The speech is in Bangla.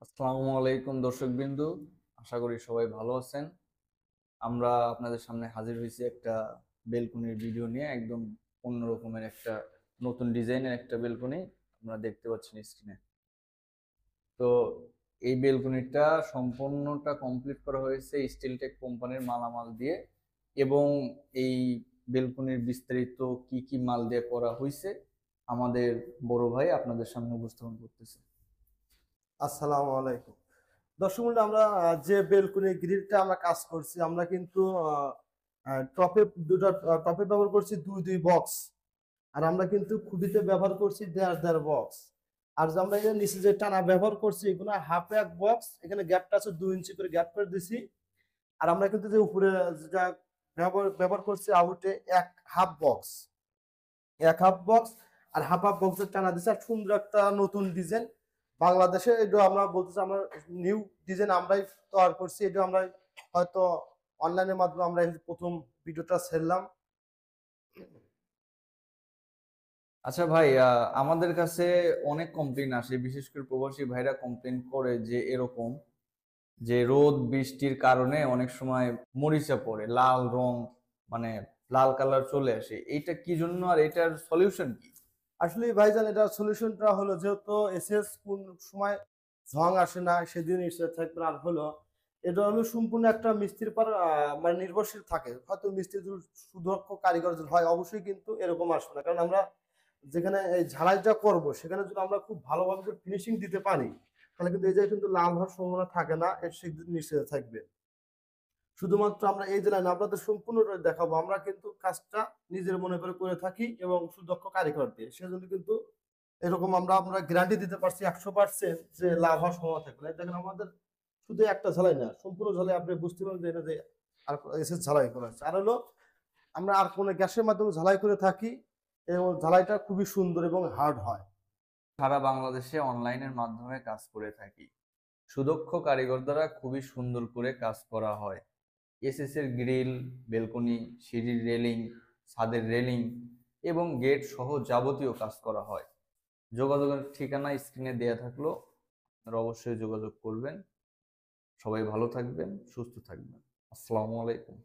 আসসালামু আলাইকুম দর্শকবৃন্দু, আশা করি সবাই ভালো আছেন। আমরা আপনাদের সামনে হাজির হয়েছি একটা বেলকনির ভিডিও নিয়ে। একদম অন্য রকমের একটা নতুন ডিজাইনের একটা বেলকনি আপনারা দেখতে পাচ্ছেন স্ক্রিনে। তো এই বেলকনিটা সম্পূর্ণটা কমপ্লিট করা হয়েছে স্টিলটেক কোম্পানির মালামাল দিয়ে, এবং এই বেলকনির বিস্তারিত কি কি মাল দিয়ে করা হয়েছে আমাদের বড় ভাই আপনাদের সামনে উপস্থাপন করতেছে। আসসালামু আলাইকুম। দর্শক বন্ধু, আমরা যে বেলকনি গ্রিলটা আমরা কাজ করছি, আমরা কিন্তু টপে দুটো টপে ব্যবহার করছি দুই দুই বক্স। আর আমরা কিন্তু খুঁটিতে ব্যবহার করছি দেড় দেড় বক্স। আর যে আমরা এখানে নিচে যে টানা ব্যবহার করছি এগুলো হাফ এক বক্স, এখানে গ্যাপটা আছে 2 ইঞ্চি করে গ্যাপ করে দিছি। আর আমরা কিন্তু যে উপরে যেটা ব্যবহার করছি আউটে এক হাফ বক্স আর হাফ হাফ বক্সের টানা দিছে। আর সুন্দর একটা নতুন ডিজাইন বাংলাদেশে, এটা আমরা বলতেছি আমরা নিউ ডিজাইন আমরাই তৈরি করছি। এটা আমরা হয়তো অনলাইনের মাধ্যমে আমরা এই প্রথম ভিডিওটা ছেড়লাম। আচ্ছা ভাই, আমাদের কাছে অনেক কমপ্লেন আসে, বিশেষ করে প্রবাসী ভাইরা কমপ্লেন করে যে এরকম যে রোদ বৃষ্টির কারণে অনেক সময় মরিচা পড়ে, লাল রং, মানে লাল কালার চলে আসে। এইটা কি জন্য আর এটার সলিউশন কি? আসলে ভাইজান, এটা সলিউশনটা হলো, যেহেতু এসএস কোন সময় ঝং আসে না সেদিন এসে থাকবে। আর হলো এটা হলো সম্পূর্ণ একটা মিস্ত্রির পর মানে নির্ভরশীল থাকে। হয়তো মিস্ত্রি যদি সুদক্ষ কারিগর যদি হয় অবশ্যই কিন্তু এরকম আসবে না, কারণ আমরা যেখানে এই ঝালাইটা করব সেখানে যদি আমরা খুব ভালোভাবে ফিনিশিং দিতে পারি তাহলে কিন্তু এই জায়গায় কিন্তু লাল হওয়ার সম্ভাবনা থাকে না, এর সেদিন নিশ্চিত থাকবে। শুধুমাত্র আমরা এই যে লাইন আপনাদের সম্পূর্ণটা দেখাবো, আমরা কিন্তু কাজটা নিজের মনে করে করে থাকি এবং সুদক্ষ কারিগর দিয়ে, সেজন্য কিন্তু এরকম আমরা গ্যারান্টি দিতে পারছি 100% যে লাভ হওয়ার সম্ভাবনা থাকবে না। দেখেন আমাদের শুধু একটা ঝালাই না, সম্পূর্ণ ঝালাই আপনি বুঝতে পারবেন যে এটা যে আর এসে ঝালাই করা হচ্ছে। আর হলো আমরা আর কোনো গ্যাসের মাধ্যমে ঝালাই করে থাকি এবং ঝালাইটা খুবই সুন্দর এবং হার্ড হয়। সারা বাংলাদেশে অনলাইনের মাধ্যমে কাজ করে থাকি, সুদক্ষ কারিগর দ্বারা খুবই সুন্দর করে কাজ করা হয়। এসএস এর গ্রিল, বেলকনি, সিঁড়ির রেলিং, ছাদের রেলিং এবং গেট সহ যাবতীয় কাজ করা হয়। যোগাযোগের ঠিকানা স্ক্রিনে দেয়া থাকলো, আপনারা অবশ্যই যোগাযোগ করবেন। সবাই ভালো থাকবেন, সুস্থ থাকবেন। আসসালামু আলাইকুম।